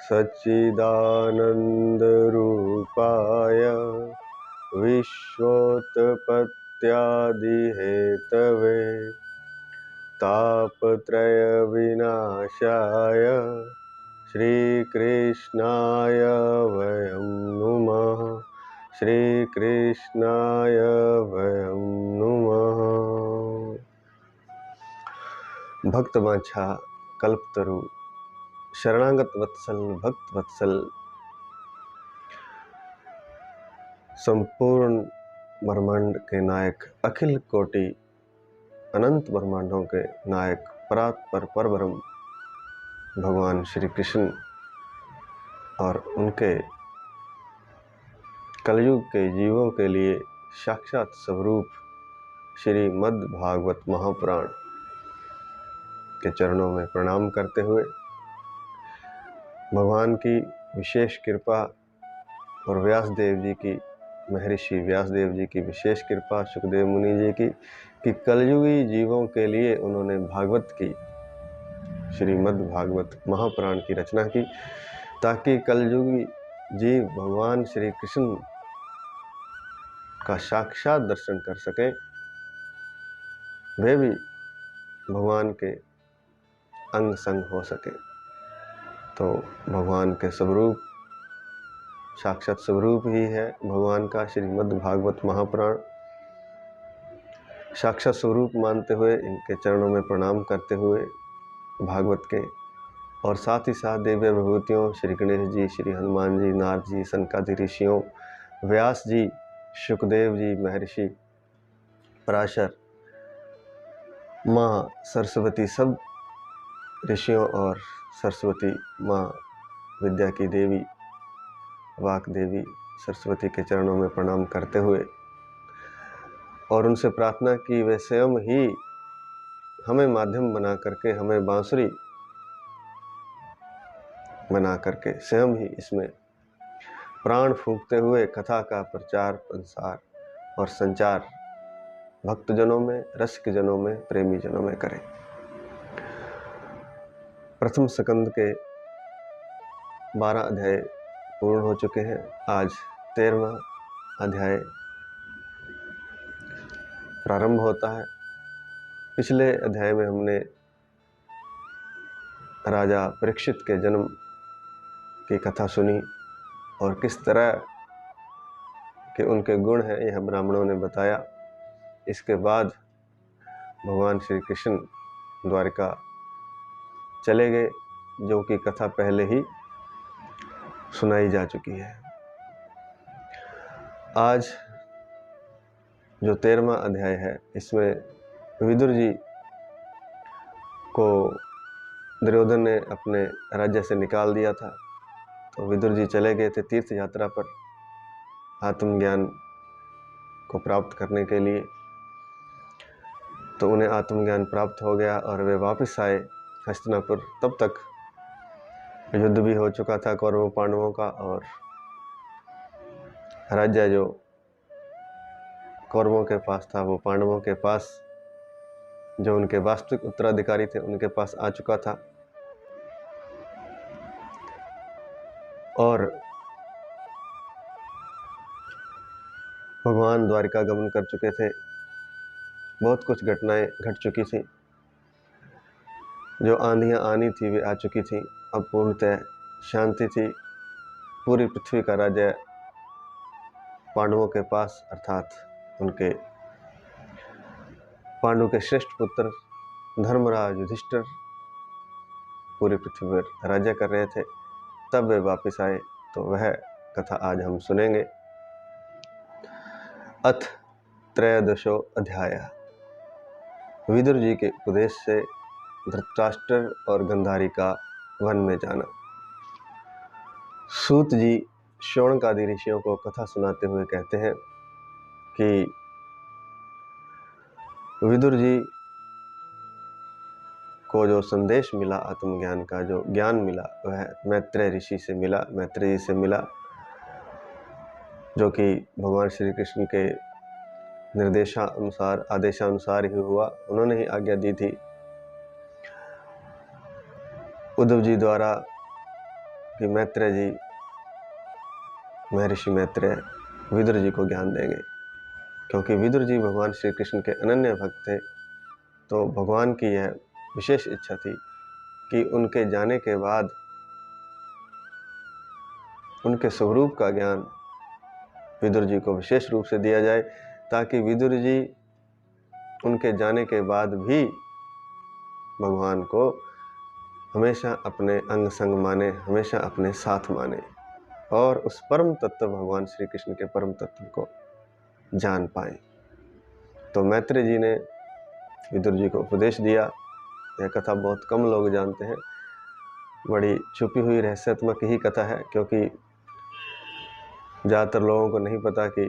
सच्चिदानन्दरूपाय विश्वोत्पत्त्यादिहेतवे तापत्रयविनाशाय श्रीकृष्णाय वयं नुमः। श्रीकृष्णाय वयं नुमः। भक्तवांछा कल्पतरु शरणागत वत्सल भक्त वत्सल संपूर्ण ब्रह्मांड के नायक, अखिल कोटि अनंत ब्रह्मांडों के नायक, परात्पर परब्रह्म भगवान श्री कृष्ण और उनके कलयुग के जीवों के लिए साक्षात स्वरूप श्रीमद् भागवत महापुराण के चरणों में प्रणाम करते हुए भगवान की विशेष कृपा और व्यासदेव जी की, महर्षि व्यासदेव जी की विशेष कृपा, सुखदेव मुनि जी की, कि कलयुगी जीवों के लिए उन्होंने भागवत की, श्रीमद् भागवत महापुराण की रचना की, ताकि कलयुगी जीव भगवान श्री कृष्ण का साक्षात दर्शन कर सकें, वे भी भगवान के अंग संग हो सके। तो भगवान के स्वरूप, साक्षात स्वरूप ही है भगवान का श्रीमद् भागवत महापुराण। साक्षात स्वरूप मानते हुए इनके चरणों में प्रणाम करते हुए भागवत के, और साथ ही साथ दिव्य विभूतियों श्री गणेश जी, श्री हनुमान जी, नारद जी, सनकादि ऋषियों, व्यास जी, सुखदेव जी, महर्षि पराशर, माँ सरस्वती, सब ऋषियों और सरस्वती माँ विद्या की देवी, वाक देवी सरस्वती के चरणों में प्रणाम करते हुए और उनसे प्रार्थना की वे स्वयं ही हमें माध्यम बना करके, हमें बांसुरी बना करके स्वयं ही इसमें प्राण फूंकते हुए कथा का प्रचार, प्रसार और संचार भक्तजनों में, रसिक जनों में, प्रेमी जनों में करें। प्रथम स्कंद के 12 अध्याय पूर्ण हो चुके हैं। आज 13वां अध्याय प्रारंभ होता है। पिछले अध्याय में हमने राजा परीक्षित के जन्म की कथा सुनी और किस तरह के उनके गुण हैं यह ब्राह्मणों ने बताया। इसके बाद भगवान श्री कृष्ण द्वारिका चले गए, जो कि कथा पहले ही सुनाई जा चुकी है। आज जो 13वां अध्याय है, इसमें विदुर जी को दुर्योधन ने अपने राज्य से निकाल दिया था, तो विदुर जी चले गए थे तीर्थ यात्रा पर आत्मज्ञान को प्राप्त करने के लिए। तो उन्हें आत्मज्ञान प्राप्त हो गया और वे वापस आए हस्तिनापुर। तब तक युद्ध भी हो चुका था कौरवों पांडवों का, और राज्य जो कौरवों के पास था वो पांडवों के पास, जो उनके वास्तविक उत्तराधिकारी थे, उनके पास आ चुका था। और भगवान द्वारिका गमन कर चुके थे। बहुत कुछ घटनाएं घट चुकी थी, जो आंधियां आनी थी वे आ चुकी थी। अब पूर्णतः शांति थी। पूरी पृथ्वी का राज्य पांडवों के पास, अर्थात उनके पांडु के श्रेष्ठ पुत्र धर्मराज युधिष्ठिर पूरी पृथ्वी पर राज्य कर रहे थे। तब वे वापस आए, तो वह कथा आज हम सुनेंगे। अथ त्रयोदशो अध्याय। विदुर जी के उपदेश से धृतराष्ट्र और गंधारी का वन में जाना। सूत जी शौनकादि ऋषियों को कथा सुनाते हुए कहते हैं कि विदुर जी को जो संदेश मिला, आत्मज्ञान का जो ज्ञान मिला, वह मैत्रेय ऋषि से मिला, मैत्रेय जी से मिला, जो कि भगवान श्री कृष्ण के निर्देशानुसार, आदेशानुसार ही हुआ। उन्होंने ही आज्ञा दी थी। उद्धव जी द्वारा कि मैत्रेय जी, महर्षि मैत्रेय विदुर जी को ज्ञान देंगे, क्योंकि विदुर जी भगवान श्री कृष्ण के अनन्य भक्त थे। तो भगवान की यह विशेष इच्छा थी कि उनके जाने के बाद उनके स्वरूप का ज्ञान विदुर जी को विशेष रूप से दिया जाए, ताकि विदुर जी उनके जाने के बाद भी भगवान को हमेशा अपने अंग संग माने, हमेशा अपने साथ माने और उस परम तत्व भगवान श्री कृष्ण के परम तत्व को जान पाए। तो मैत्रेय जी ने विदुर जी को उपदेश दिया। यह कथा बहुत कम लोग जानते हैं, बड़ी छुपी हुई रहस्यात्मक ही कथा है, क्योंकि ज़्यादातर लोगों को नहीं पता कि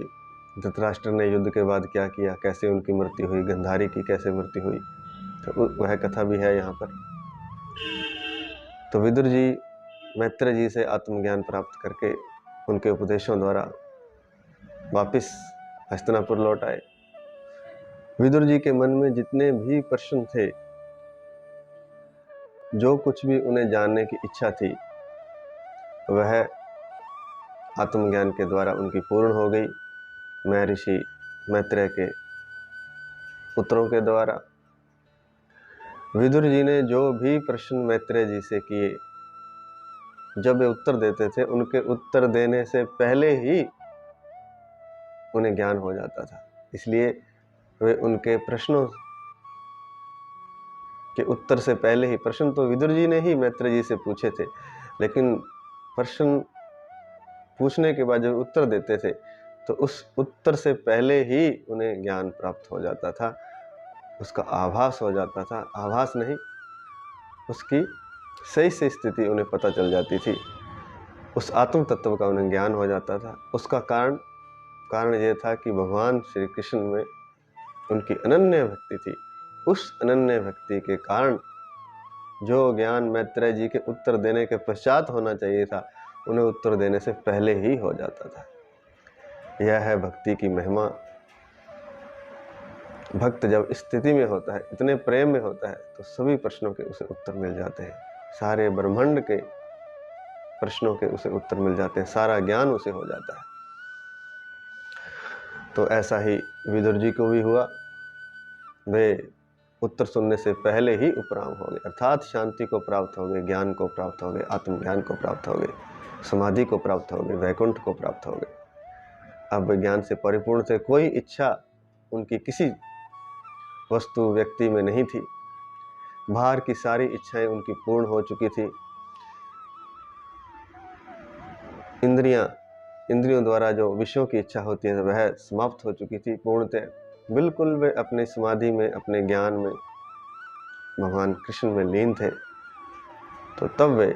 धृतराष्ट्र ने युद्ध के बाद क्या किया, कैसे उनकी मृत्यु हुई, गंधारी की कैसे मृत्यु हुई। तो वह कथा भी है यहाँ पर। तो विदुर जी मैत्रेय जी से आत्मज्ञान प्राप्त करके उनके उपदेशों द्वारा वापस हस्तिनापुर लौट आए। विदुर जी के मन में जितने भी प्रश्न थे, जो कुछ भी उन्हें जानने की इच्छा थी, वह आत्मज्ञान के द्वारा उनकी पूर्ण हो गई, महर्षि मैत्रेय के उत्तरों के द्वारा। विदुर जी ने जो भी प्रश्न मैत्रेय जी से किए, जब वे उत्तर देते थे, उनके उत्तर देने से पहले ही उन्हें ज्ञान हो जाता था। इसलिए वे उनके प्रश्नों के उत्तर से पहले ही, प्रश्न तो विदुर जी ने ही मैत्रेय जी से पूछे थे, लेकिन प्रश्न पूछने के बाद जब उत्तर देते थे, तो उस उत्तर से पहले ही उन्हें ज्ञान प्राप्त हो जाता था, उसका आभास हो जाता था। आभास नहीं, उसकी सही से स्थिति उन्हें पता चल जाती थी, उस आत्म तत्व का उन्हें ज्ञान हो जाता था। उसका कारण यह था कि भगवान श्री कृष्ण में उनकी अनन्य भक्ति थी। उस अनन्य भक्ति के कारण जो ज्ञान मैत्रेय जी के उत्तर देने के पश्चात होना चाहिए था, उन्हें उत्तर देने से पहले ही हो जाता था। यह है भक्ति की महिमा। भक्त जब इस स्थिति में होता है, इतने प्रेम में होता है, तो सभी प्रश्नों के उसे उत्तर मिल जाते हैं, सारे ब्रह्मांड के प्रश्नों के उसे उत्तर मिल जाते हैं, सारा ज्ञान उसे हो जाता है। तो ऐसा ही विदुर जी को भी हुआ। वे उत्तर सुनने से पहले ही उपराम हो गए, अर्थात शांति को प्राप्त हो गए, ज्ञान को प्राप्त हो गए, आत्मज्ञान को प्राप्त हो गए, समाधि को प्राप्त हो गए, वैकुंठ को प्राप्त हो गए। अब ज्ञान से परिपूर्ण थे, कोई इच्छा उनकी किसी वस्तु व्यक्ति में नहीं थी, बाहर की सारी इच्छाएं उनकी पूर्ण हो चुकी थी। इंद्रियों द्वारा जो विषयों की इच्छा होती है, वह समाप्त हो चुकी थी पूर्णतः। बिल्कुल वे अपनी समाधि में, अपने ज्ञान में, भगवान कृष्ण में लीन थे। तो तब वे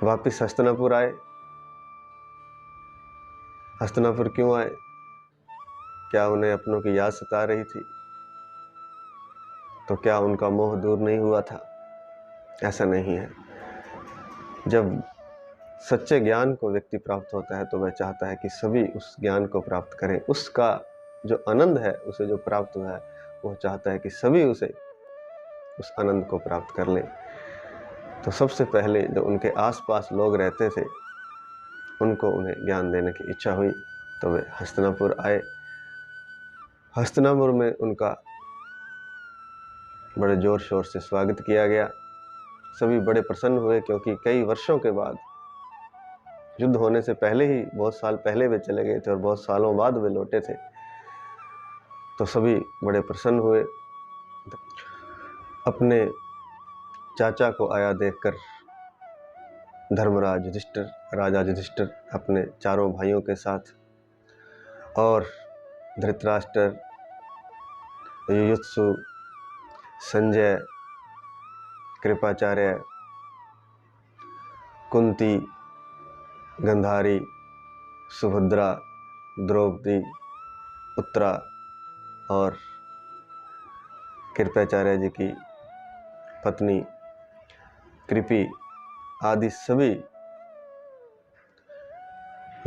वापिस हस्तिनापुर आए। हस्तिनापुर क्यों आए? क्या उन्हें अपनों की याद सता रही थी? तो क्या उनका मोह दूर नहीं हुआ था? ऐसा नहीं है। जब सच्चे ज्ञान को व्यक्ति प्राप्त होता है, तो वह चाहता है कि सभी उस ज्ञान को प्राप्त करें। उसका जो आनंद है, उसे जो प्राप्त हुआ है, वो चाहता है कि सभी उस आनंद को प्राप्त कर लें। तो सबसे पहले जो उनके आसपास लोग रहते थे, उनको उन्हें ज्ञान देने की इच्छा हुई, तो वे हस्तिनापुर आए। हस्तिनापुर में उनका बड़े जोर शोर से स्वागत किया गया। सभी बड़े प्रसन्न हुए, क्योंकि कई वर्षों के बाद, युद्ध होने से पहले ही, बहुत साल पहले वे चले गए थे और बहुत सालों बाद वे लौटे थे। तो सभी बड़े प्रसन्न हुए। अपने चाचा को आया देखकर धर्मराज युधिष्ठिर, राजा युधिष्ठिर अपने चारों भाइयों के साथ, और धृतराष्ट्र, युयुत्सु, संजय, कृपाचार्य, कुंती, गंधारी, सुभद्रा, द्रौपदी, उत्तरा और कृपाचार्य जी की पत्नी कृपि आदि सभी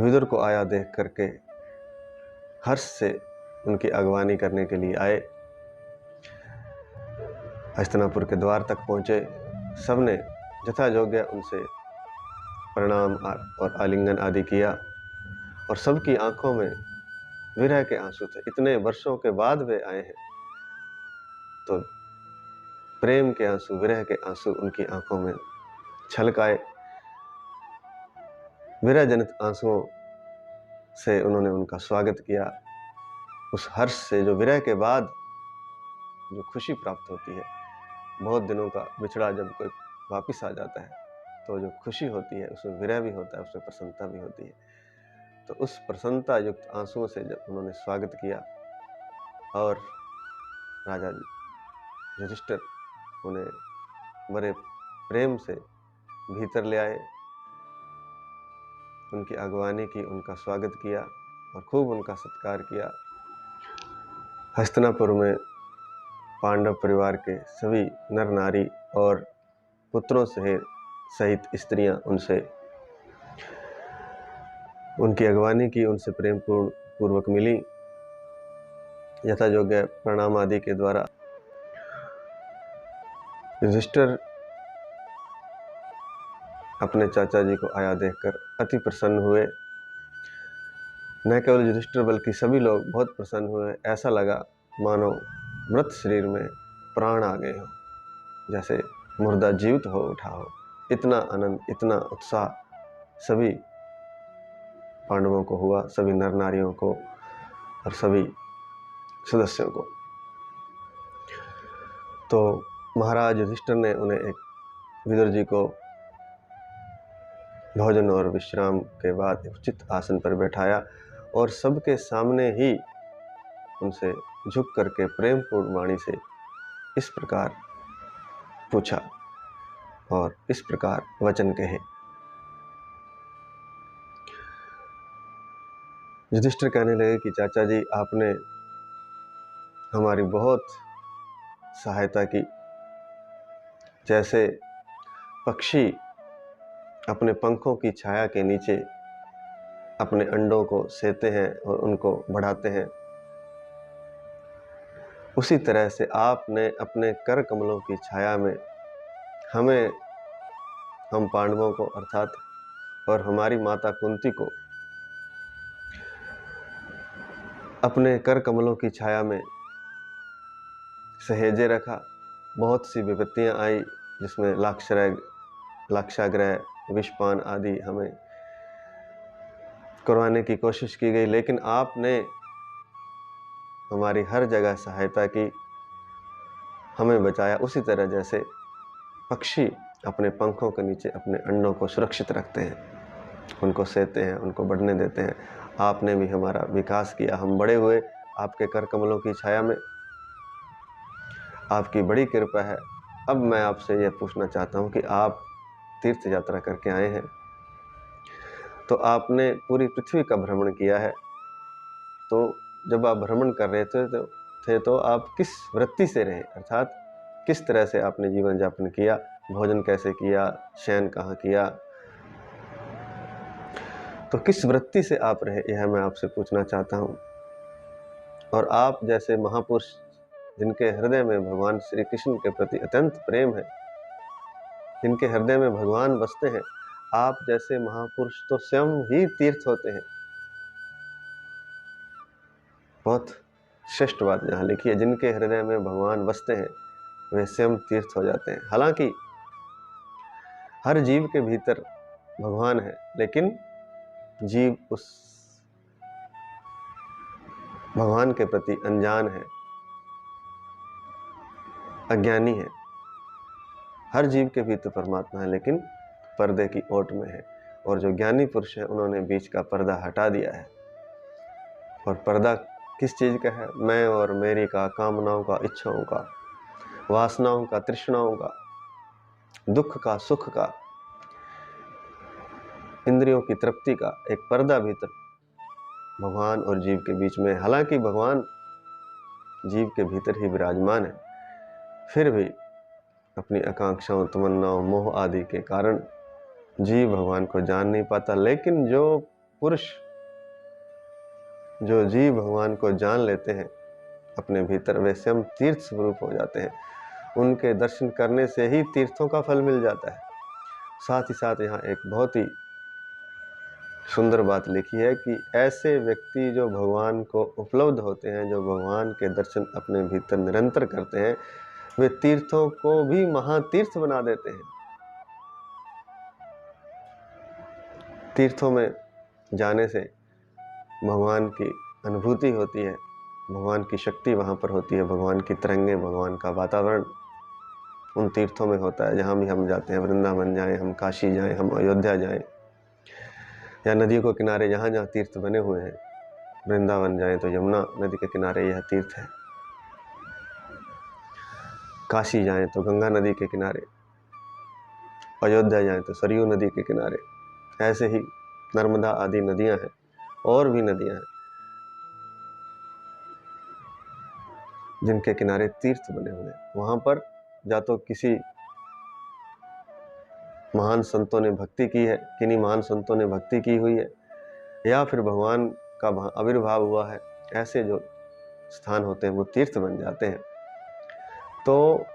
विदुर को आया देख करके हर्ष से उनकी अगवानी करने के लिए आए। हस्तिनापुर के द्वार तक पहुँचे। सबने जथा योग्य उनसे प्रणाम और आलिंगन आदि किया, और सबकी आंखों में विरह के आंसू थे। इतने वर्षों के बाद वे आए हैं, तो प्रेम के आंसू, विरह के आंसू उनकी आंखों में छलकाए। विरह जनित आंसुओं से उन्होंने उनका स्वागत किया। उस हर्ष से, जो विरह के बाद जो खुशी प्राप्त होती है, बहुत दिनों का बिछड़ा जब कोई वापस आ जाता है तो जो खुशी होती है उसमें विरह भी होता है, उसमें प्रसन्नता भी होती है। तो उस प्रसन्नता युक्त आंसुओं से जब उन्होंने स्वागत किया और राजा युधिष्ठिर उन्हें बड़े प्रेम से भीतर ले आए, उनकी अगवानी की, उनका स्वागत किया और खूब उनका सत्कार किया। हस्तिनापुर में पांडव परिवार के सभी नर नारी और पुत्रों सहित स्त्रियां उनसे उनकी अगवानी की, उनसे प्रेम पूर्वक मिली। यथा योग्य प्रणाम आदि के द्वारा युधिष्ठिर अपने चाचा जी को आया देखकर अति प्रसन्न हुए। न केवल युधिष्ठिर बल्कि सभी लोग बहुत प्रसन्न हुए। ऐसा लगा मानो मृत शरीर में प्राण आ गए हो, जैसे मुर्दा जीवित हो उठा हो। इतना आनंद, इतना उत्साह सभी पांडवों को हुआ, सभी नर नारियों को और सभी सदस्यों को। तो महाराज युधिष्ठिर ने उन्हें विदुर जी को भोजन और विश्राम के बाद उचित आसन पर बैठाया और सबके सामने ही उनसे झुक करके प्रेमपूर्ण वाणी से इस प्रकार पूछा और इस प्रकार वचन कहे। युधिष्ठिर कहने लगे कि चाचा जी, आपने हमारी बहुत सहायता की। जैसे पक्षी अपने पंखों की छाया के नीचे अपने अंडों को सेते हैं और उनको बढ़ाते हैं, उसी तरह से आपने अपने कर कमलों की छाया में हमें, हम पांडवों को अर्थात और हमारी माता कुंती को अपने कर कमलों की छाया में सहेजे रखा। बहुत सी विपत्तियां आई, जिसमें लाक्षाग्रह, विषपान आदि हमें करवाने की कोशिश की गई, लेकिन आपने हमारी हर जगह सहायता की, हमें बचाया। उसी तरह जैसे पक्षी अपने पंखों के नीचे अपने अंडों को सुरक्षित रखते हैं, उनको सेते हैं, उनको बढ़ने देते हैं, आपने भी हमारा विकास किया। हम बड़े हुए आपके कर कमलों की छाया में। आपकी बड़ी कृपा है। अब मैं आपसे यह पूछना चाहता हूँ कि आप तीर्थ यात्रा करके आए हैं, तो आपने पूरी पृथ्वी का भ्रमण किया है। तो जब आप भ्रमण कर रहे थे तो आप किस वृत्ति से रहे, अर्थात किस तरह से आपने जीवन यापन किया, भोजन कैसे किया, शयन कहाँ किया, तो किस वृत्ति से आप रहे, यह मैं आपसे पूछना चाहता हूँ। और आप जैसे महापुरुष जिनके हृदय में भगवान श्री कृष्ण के प्रति अत्यंत प्रेम है, जिनके हृदय में भगवान बसते हैं, आप जैसे महापुरुष तो स्वयं ही तीर्थ होते हैं। बहुत श्रेष्ठ बात यहाँ लिखी है, जिनके हृदय में भगवान बसते हैं वे स्वयं तीर्थ हो जाते हैं। हालांकि हर जीव के भीतर भगवान है, लेकिन जीव उस भगवान के प्रति अनजान है, अज्ञानी है। हर जीव के भीतर परमात्मा है, लेकिन पर्दे की ओट में है। और जो ज्ञानी पुरुष है, उन्होंने बीच का पर्दा हटा दिया है। और पर्दा किस चीज़ का है? मैं और मेरी का, कामनाओं का, इच्छाओं का, वासनाओं का, तृष्णाओं का, दुख का, सुख का, इंद्रियों की तृप्ति का एक पर्दा भीतर भगवान और जीव के बीच में। हालांकि भगवान जीव के भीतर ही विराजमान है, फिर भी अपनी आकांक्षाओं, तमन्नाओं, मोह आदि के कारण जीव भगवान को जान नहीं पाता। लेकिन जो जीव भगवान को जान लेते हैं अपने भीतर, वे स्वयं तीर्थ स्वरूप हो जाते हैं। उनके दर्शन करने से ही तीर्थों का फल मिल जाता है। साथ ही साथ यहाँ एक बहुत ही सुंदर बात लिखी है कि ऐसे व्यक्ति जो भगवान को उपलब्ध होते हैं, जो भगवान के दर्शन अपने भीतर निरंतर करते हैं, वे तीर्थों को भी महातीर्थ बना देते हैं। तीर्थों में जाने से भगवान की अनुभूति होती है, भगवान की शक्ति वहाँ पर होती है, भगवान की तरंगें, भगवान का वातावरण उन तीर्थों में होता है। जहाँ भी हम जाते हैं, वृंदावन जाएं, हम काशी जाएं, हम अयोध्या जाएं, या नदियों के किनारे जहाँ जहाँ तीर्थ बने हुए हैं, वृंदावन जाएं तो यमुना नदी के किनारे यह तीर्थ है, काशी जाएं तो गंगा नदी के किनारे, अयोध्या जाएं तो सरयू नदी के किनारे, ऐसे ही नर्मदा आदि नदियां हैं और भी नदियां हैं जिनके किनारे तीर्थ बने हुए हैं। वहाँ पर या तो किसी महान संतों ने भक्ति की है, किन्हीं महान संतों ने भक्ति की हुई है, या फिर भगवान का वहाँ आविर्भाव हुआ है। ऐसे जो स्थान होते हैं वो तीर्थ बन जाते हैं। तो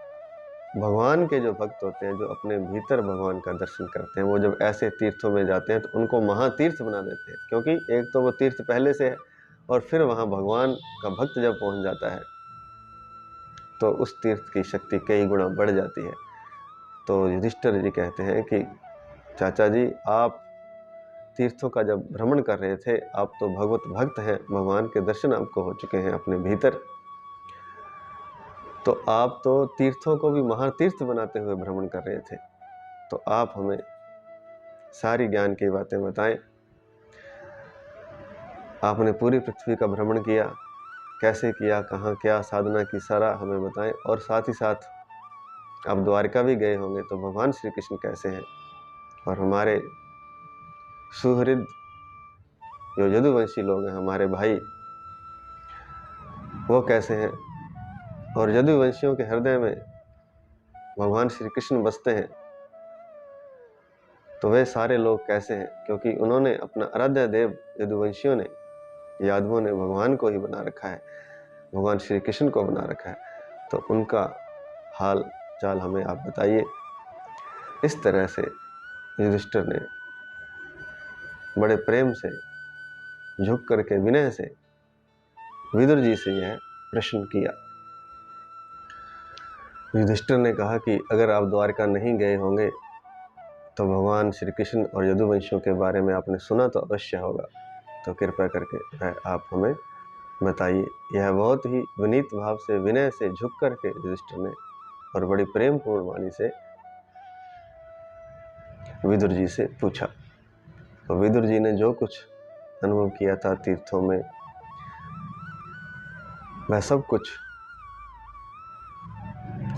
भगवान के जो भक्त होते हैं, जो अपने भीतर भगवान का दर्शन करते हैं, वो जब ऐसे तीर्थों में जाते हैं तो उनको महातीर्थ बना देते हैं, क्योंकि एक तो वो तीर्थ पहले से है और फिर वहाँ भगवान का भक्त जब पहुँच जाता है तो उस तीर्थ की शक्ति कई गुना बढ़ जाती है। तो युधिष्ठिर जी कहते हैं कि चाचा जी, आप तीर्थों का जब भ्रमण कर रहे थे, आप तो भगवत भक्त हैं, भगवान के दर्शन आपको हो चुके हैं अपने भीतर, तो आप तो तीर्थों को भी महातीर्थ बनाते हुए भ्रमण कर रहे थे। तो आप हमें सारी ज्ञान की बातें बताएं। आपने पूरी पृथ्वी का भ्रमण किया, कैसे किया, कहाँ क्या साधना की, सारा हमें बताएं। और साथ ही साथ आप द्वारका भी गए होंगे, तो भगवान श्री कृष्ण कैसे हैं, और हमारे सुहृद जो यदुवंशी लोग हैं, हमारे भाई, वो कैसे हैं, और यदुवंशियों के हृदय में भगवान श्री कृष्ण बसते हैं तो वे सारे लोग कैसे हैं, क्योंकि उन्होंने अपना आराध्य देव यदुवंशियों ने, यादवों ने भगवान को ही बना रखा है, भगवान श्री कृष्ण को बना रखा है। तो उनका हाल चाल हमें आप बताइए। इस तरह से युधिष्ठिर ने बड़े प्रेम से झुक करके विनय से विदुर जी से यह प्रश्न किया। युधिष्ठिर ने कहा कि अगर आप द्वारका नहीं गए होंगे तो भगवान श्री कृष्ण और यदुवंशियों के बारे में आपने सुना तो अवश्य होगा, तो कृपया करके आप हमें बताइए। यह बहुत ही विनीत भाव से, विनय से झुक करके युधिष्ठिर ने और बड़ी प्रेम पूर्ण वाणी से विदुर जी से पूछा। तो विदुर जी ने जो कुछ अनुभव किया था तीर्थों में, वह सब कुछ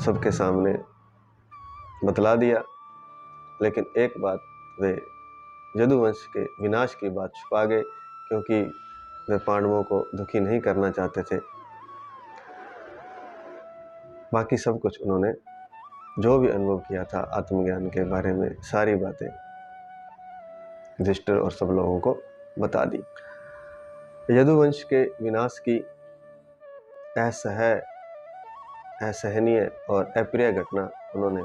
सबके सामने बतला दिया। लेकिन एक बात वे यदुवंश के विनाश की बात छुपा गए, क्योंकि वे पांडवों को दुखी नहीं करना चाहते थे। बाकी सब कुछ उन्होंने जो भी अनुभव किया था आत्मज्ञान के बारे में, सारी बातें युधिष्ठिर और सब लोगों को बता दी। यदुवंश के विनाश की असहनीय और अप्रिय घटना उन्होंने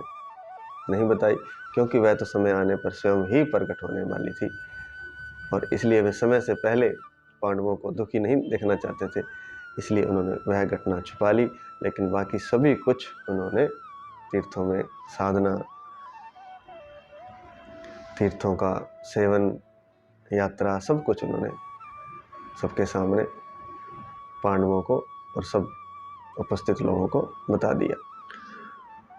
नहीं बताई, क्योंकि वह तो समय आने पर स्वयं ही प्रकट होने वाली थी, और इसलिए वे समय से पहले पांडवों को दुखी नहीं देखना चाहते थे, इसलिए उन्होंने वह घटना छुपा ली। लेकिन बाकी सभी कुछ उन्होंने तीर्थों में साधना, तीर्थों का सेवन, यात्रा, सब कुछ उन्होंने सबके सामने पांडवों को और सब उपस्थित लोगों को बता दिया।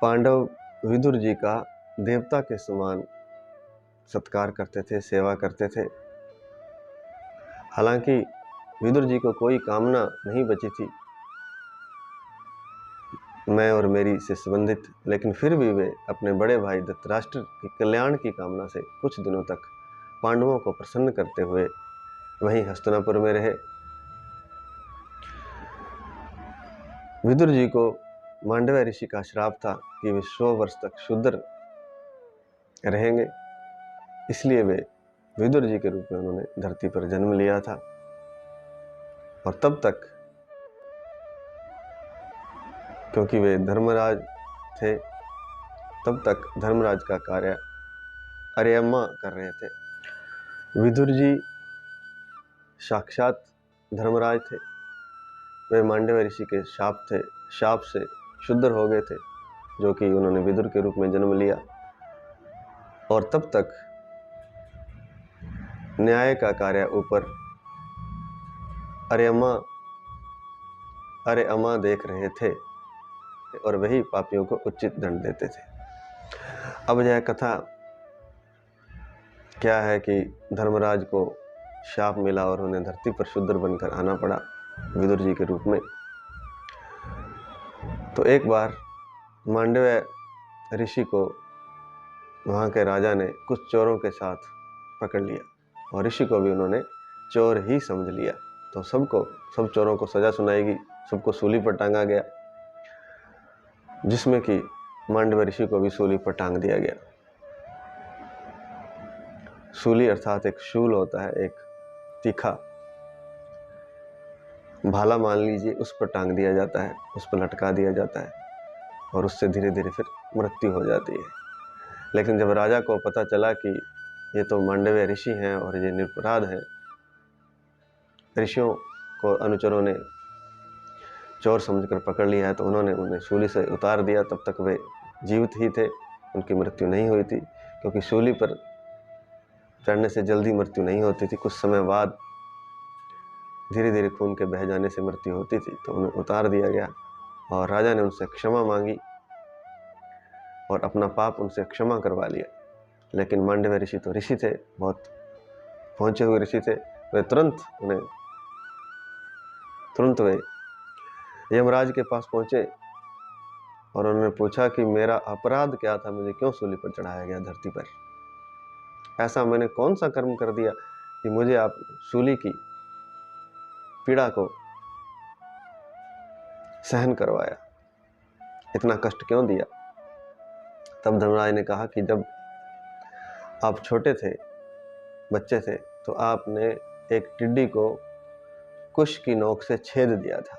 पांडव विदुर जी का देवता के समान सत्कार करते थे, सेवा करते थे। हालांकि विदुर जी को कोई कामना नहीं बची थी मैं और मेरी से संबंधित, लेकिन फिर भी वे अपने बड़े भाई धृतराष्ट्र के कल्याण की कामना से कुछ दिनों तक पांडवों को प्रसन्न करते हुए वहीं हस्तिनापुर में रहे। विदुर जी को मांडव्य ऋषि का श्राप था कि वे 100 वर्ष तक शूद्र रहेंगे, इसलिए वे विदुर जी के रूप में उन्होंने धरती पर जन्म लिया था। और तब तक, क्योंकि वे धर्मराज थे, तब तक धर्मराज का कार्य अर्यमा कर रहे थे। विदुर जी साक्षात धर्मराज थे। वे मांडव्य ऋषि के शाप से शुद्ध हो गए थे, जो कि उन्होंने विदुर के रूप में जन्म लिया। और तब तक न्याय का कार्य ऊपर अर्यमा देख रहे थे और वही पापियों को उचित दंड देते थे। अब यह कथा क्या है कि धर्मराज को शाप मिला और उन्हें धरती पर शूद्र बनकर आना पड़ा विदुर जी के रूप में। तो एक बार मांडव्य ऋषि को वहाँ के राजा ने कुछ चोरों के साथ पकड़ लिया और ऋषि को भी उन्होंने चोर ही समझ लिया। तो सब चोरों को सजा सुनाई गई, सबको सूली पर टांगा गया, जिसमें कि मांडव्य ऋषि को भी सूली पर टांग दिया गया। सूली अर्थात एक शूल होता है, एक तीखा भाला मान लीजिए, उस पर टांग दिया जाता है, उस पर लटका दिया जाता है और उससे धीरे धीरे फिर मृत्यु हो जाती है। लेकिन जब राजा को पता चला कि ये तो मांडव्य ऋषि हैं और ये निरपराध हैं, ऋषियों को अनुचरों ने चोर समझकर पकड़ लिया है, तो उन्होंने उन्हें सूली से उतार दिया। तब तक वे जीवित ही थे, उनकी मृत्यु नहीं हुई थी, क्योंकि सूली पर चढ़ने से जल्दी मृत्यु नहीं होती थी, कुछ समय बाद धीरे धीरे खून के बह जाने से मृत्यु होती थी। तो उन्हें उतार दिया गया और राजा ने उनसे क्षमा मांगी और अपना पाप उनसे क्षमा करवा लिया। लेकिन मांडव्य ऋषि तो ऋषि थे, बहुत पहुंचे हुए ऋषि थे। वे तुरंत वे यमराज के पास पहुंचे और उन्होंने पूछा कि मेरा अपराध क्या था, मुझे क्यों सूली पर चढ़ाया गया धरती पर? ऐसा मैंने कौन सा कर्म कर दिया कि मुझे आप सूली की पीड़ा को सहन करवाया, इतना कष्ट क्यों दिया? तब धर्मराज ने कहा कि जब आप छोटे थे, बच्चे थे, तो आपने एक टिड्डी को कुश की नोक से छेद दिया था,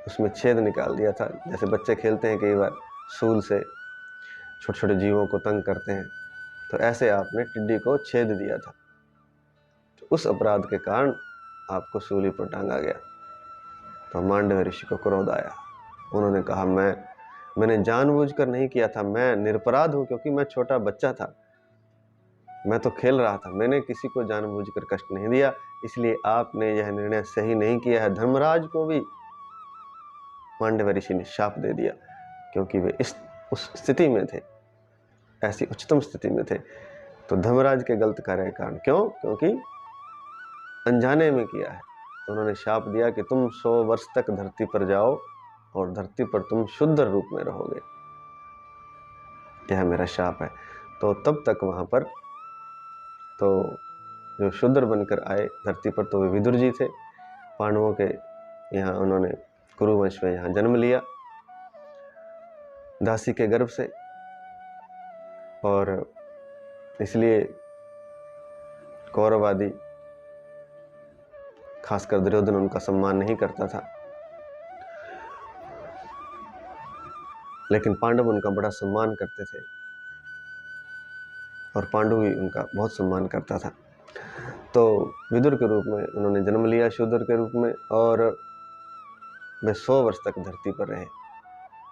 उसमें छेद निकाल दिया था। जैसे बच्चे खेलते हैं कई बार सूल से, छोटे छोटे जीवों को तंग करते हैं, तो ऐसे आपने टिड्डी को छेद दिया था। तो उस अपराध के कारण आपको सूली पर टांगा गया। तो मांडव्य ऋषि को क्रोध आया। उन्होंने कहा मैंने जानबूझकर नहीं किया था, मैं निरपराध हूं, क्योंकि मैं छोटा बच्चा था, मैं तो खेल रहा था, मैंने किसी को जानबूझकर कष्ट नहीं दिया, इसलिए आपने यह निर्णय सही नहीं किया है। धर्मराज को भी मांडव्य ऋषि ने शाप दे दिया, क्योंकि वे उस स्थिति में थे, ऐसी उच्चतम स्थिति में थे। तो धर्मराज के गलत कार्य के कारण, क्योंकि अनजाने में किया है, तो उन्होंने शाप दिया कि तुम 100 वर्ष तक धरती पर जाओ और धरती पर तुम शुद्ध रूप में रहोगे, यह मेरा शाप है। तो तब तक वहां पर तो जो शूद्र बनकर आए धरती पर, तो वे विदुर जी थे। पांडवों के यहाँ उन्होंने कुरुवंश में यहाँ जन्म लिया, दासी के गर्भ से, और इसलिए कौरव आदि खासकर दुर्योधन उनका सम्मान नहीं करता था, लेकिन पांडव उनका बड़ा सम्मान करते थे और पांडु भी उनका बहुत सम्मान करता था। तो विदुर के रूप में उन्होंने जन्म लिया, शूद्र के रूप में, और वे 100 वर्ष तक धरती पर रहे,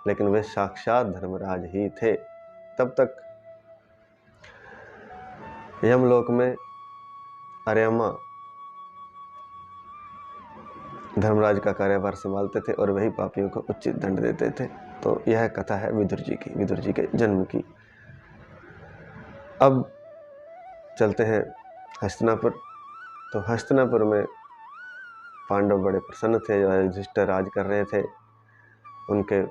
लेकिन वे साक्षात धर्मराज ही थे। तब तक यमलोक में अर्यमा धर्मराज का कार्यभार संभालते थे और वही पापियों को उचित दंड देते थे। तो यह कथा है विदुर जी के जन्म की। अब चलते हैं हस्तिनापुर। तो हस्तिनापुर में पांडव बड़े प्रसन्न थे, युधिष्ठिर राज कर रहे थे, उनके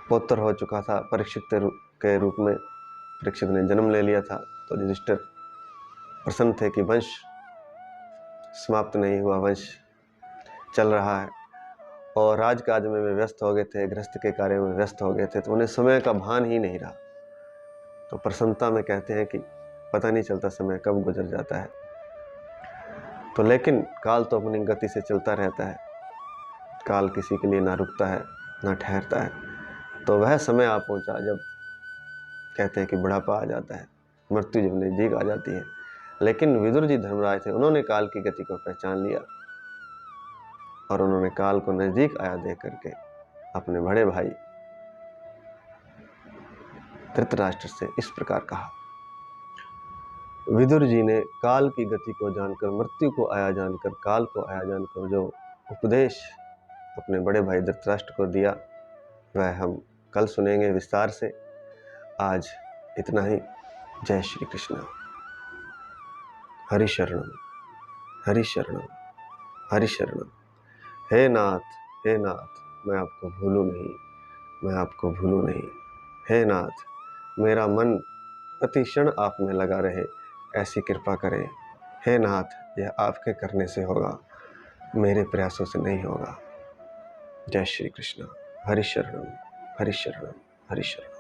पौत्र हो चुका था परीक्षित के रूप में, परीक्षित ने जन्म ले लिया था। तो युधिष्ठिर प्रसन्न थे कि वंश समाप्त नहीं हुआ, वंश चल रहा है, और राजकाज में वे व्यस्त हो गए थे, गृहस्थ के कार्य में व्यस्त हो गए थे, तो उन्हें समय का भान ही नहीं रहा। तो प्रसन्नता में कहते हैं कि पता नहीं चलता समय कब गुजर जाता है। तो लेकिन काल तो अपनी गति से चलता रहता है, काल किसी के लिए ना रुकता है ना ठहरता है। तो वह समय आ पहुंचा जब कहते हैं कि बुढ़ापा आ जाता है, मृत्यु जब नज़दीक आ जाती है। लेकिन विदुर जी धर्मराज थे, उन्होंने काल की गति को पहचान लिया और उन्होंने काल को नज़दीक आया देख करके अपने बड़े भाई धृतराष्ट्र से इस प्रकार कहा। विदुर जी ने काल की गति को जानकर, मृत्यु को आया जानकर, काल को आया जानकर जो उपदेश अपने बड़े भाई धृतराष्ट्र को दिया वह हम कल सुनेंगे विस्तार से। आज इतना ही। जय श्री कृष्ण। हरि शरणम, हरि शरणम, हरि शरणम। हे नाथ, हे नाथ, मैं आपको भूलूं नहीं, मैं आपको भूलूं नहीं। हे नाथ, मेरा मन प्रति क्षण आप में लगा रहे, ऐसी कृपा करें। हे नाथ, यह आपके करने से होगा, मेरे प्रयासों से नहीं होगा। जय श्री कृष्ण। हरि शरणम, हरि शरणम, हरि शरणम।